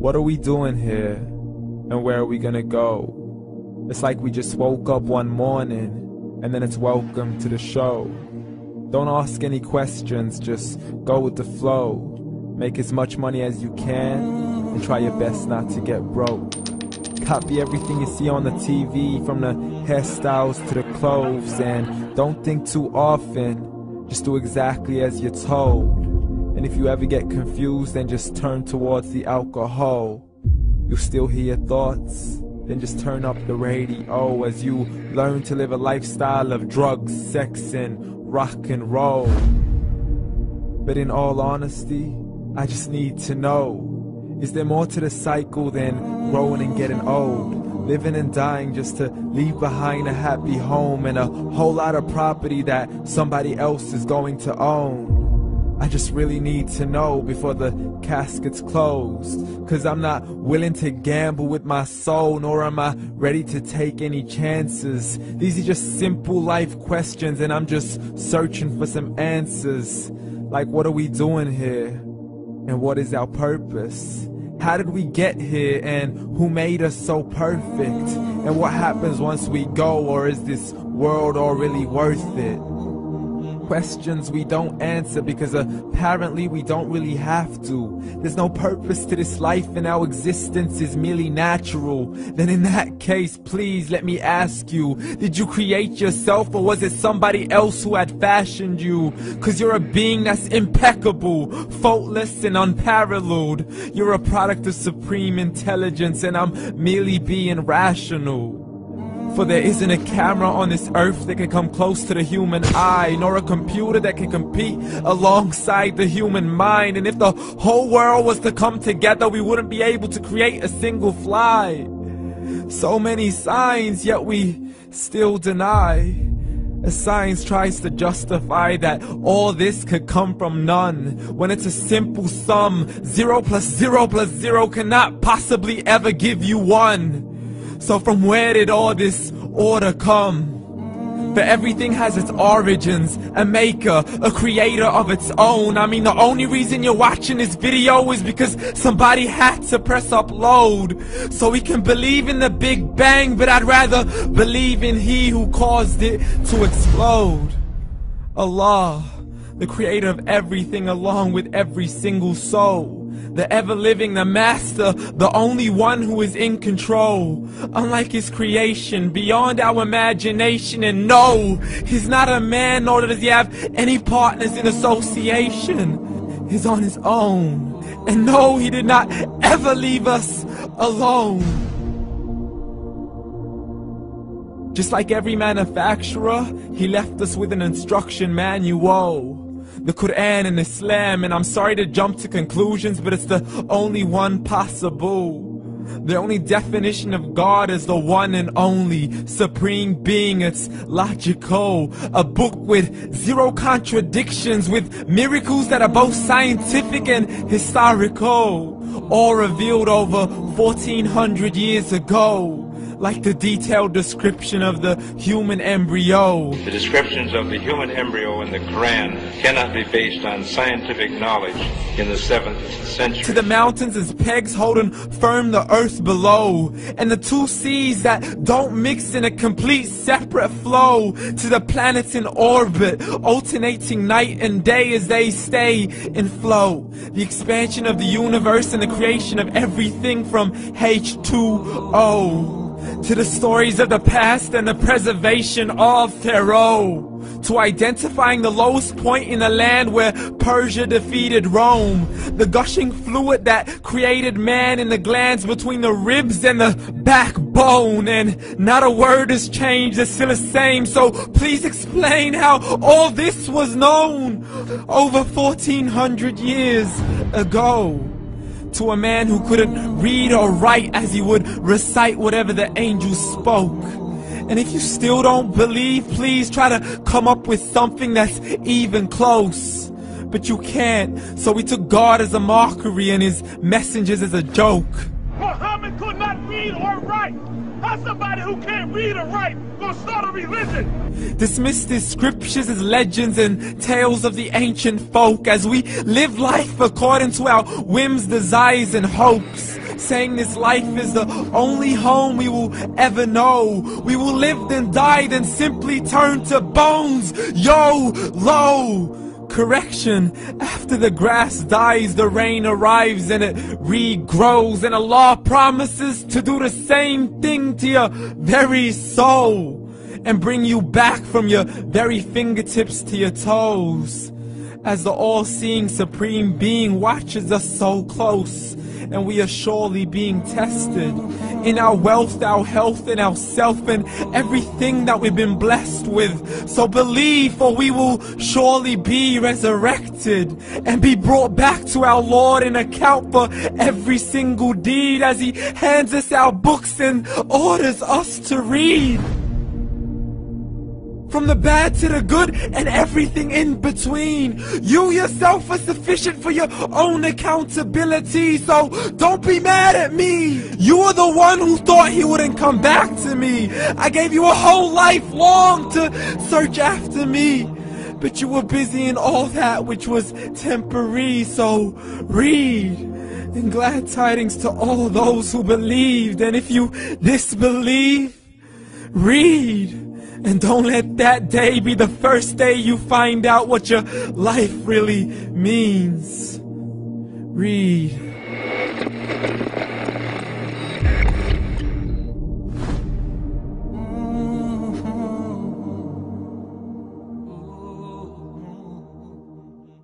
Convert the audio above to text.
What are we doing here? And where are we gonna go? It's like we just woke up one morning and then it's welcome to the show. Don't ask any questions, just go with the flow. Make as much money as you can and try your best not to get broke. Copy everything you see on the TV, from the hairstyles to the clothes, and don't think too often, just do exactly as you're told. And if you ever get confused, then just turn towards the alcohol. You'll still hear your thoughts, then just turn up the radio as you learn to live a lifestyle of drugs, sex, and rock and roll. But in all honesty, I just need to know, is there more to the cycle than growing and getting old? Living and dying just to leave behind a happy home and a whole lot of property that somebody else is going to own. I just really need to know before the casket's closed, 'cause I'm not willing to gamble with my soul, nor am I ready to take any chances. These are just simple life questions and I'm just searching for some answers. Like, what are we doing here? And what is our purpose? How did we get here, and who made us so perfect? And what happens once we go, or is this world all really worth it? Questions we don't answer because apparently we don't really have to. There's no purpose to this life and our existence is merely natural. Then in that case, please let me ask you, did you create yourself, or was it somebody else who had fashioned you? 'Cause you're a being that's impeccable, faultless and unparalleled. You're a product of supreme intelligence and I'm merely being rational. For there isn't a camera on this earth that can come close to the human eye, nor a computer that can compete alongside the human mind. And if the whole world was to come together, we wouldn't be able to create a single fly. So many signs, yet we still deny. As science tries to justify that all this could come from none, when it's a simple sum. 0 plus 0 plus 0 cannot possibly ever give you 1. So from where did all this order come? For everything has its origins, a maker, a creator of its own. I mean, the only reason you're watching this video is because somebody had to press upload. So we can believe in the Big Bang, but I'd rather believe in He who caused it to explode. Allah, the creator of everything along with every single soul. The ever-living, the master, the only one who is in control. Unlike his creation, beyond our imagination. And no, he's not a man, nor does he have any partners in association. He's on his own. And no, he did not ever leave us alone. Just like every manufacturer, he left us with an instruction manual. The Quran and Islam, and I'm sorry to jump to conclusions, but it's the only one possible. The only definition of God is the one and only supreme being. It's logical, a book with 0 contradictions, with miracles that are both scientific and historical, all revealed over 1400 years ago. Like the detailed description of the human embryo. The descriptions of the human embryo in the Quran cannot be based on scientific knowledge in the 7th century. To the mountains as pegs holding firm the earth below, and the 2 seas that don't mix in a complete separate flow. To the planets in orbit, alternating night and day as they stay in flow. The expansion of the universe and the creation of everything from H2O. To the stories of the past and the preservation of Pharaoh. To identifying the lowest point in the land where Persia defeated Rome. The gushing fluid that created man in the glands between the ribs and the backbone. And not a word has changed, it's still the same. So please explain how all this was known over 1400 years ago. To a man who couldn't read or write, as he would recite whatever the angels spoke. And if you still don't believe, please try to come up with something that's even close. But you can't, so we took God as a mockery and his messengers as a joke. Muhammad could not read or write. How's somebody who can't read or write gonna start a religion? Dismissed his scriptures as legends and tales of the ancient folk, as we live life according to our whims, desires, and hopes. saying this life is the only home we will ever know. We will live then die, then simply turn to bones. YOLO! Correction, after the grass dies, the rain arrives and it regrows, and Allah promises to do the same thing to your very soul and bring you back from your very fingertips to your toes, as the all-seeing supreme being watches us so close, and we are surely being tested in our wealth, our health, and our self, and everything that we've been blessed with. So believe, for we will surely be resurrected and be brought back to our Lord and account for every single deed, as He hands us our books and orders us to read. From the bad to the good and everything in between. You yourself are sufficient for your own accountability, so don't be mad at me. You are the one who thought He wouldn't come back to me. I gave you a whole life long to search after me, but you were busy in all that which was temporary. So read, and glad tidings to all those who believed. And if you disbelieve, read. And don't let that day be the first day you find out what your life really means. Read.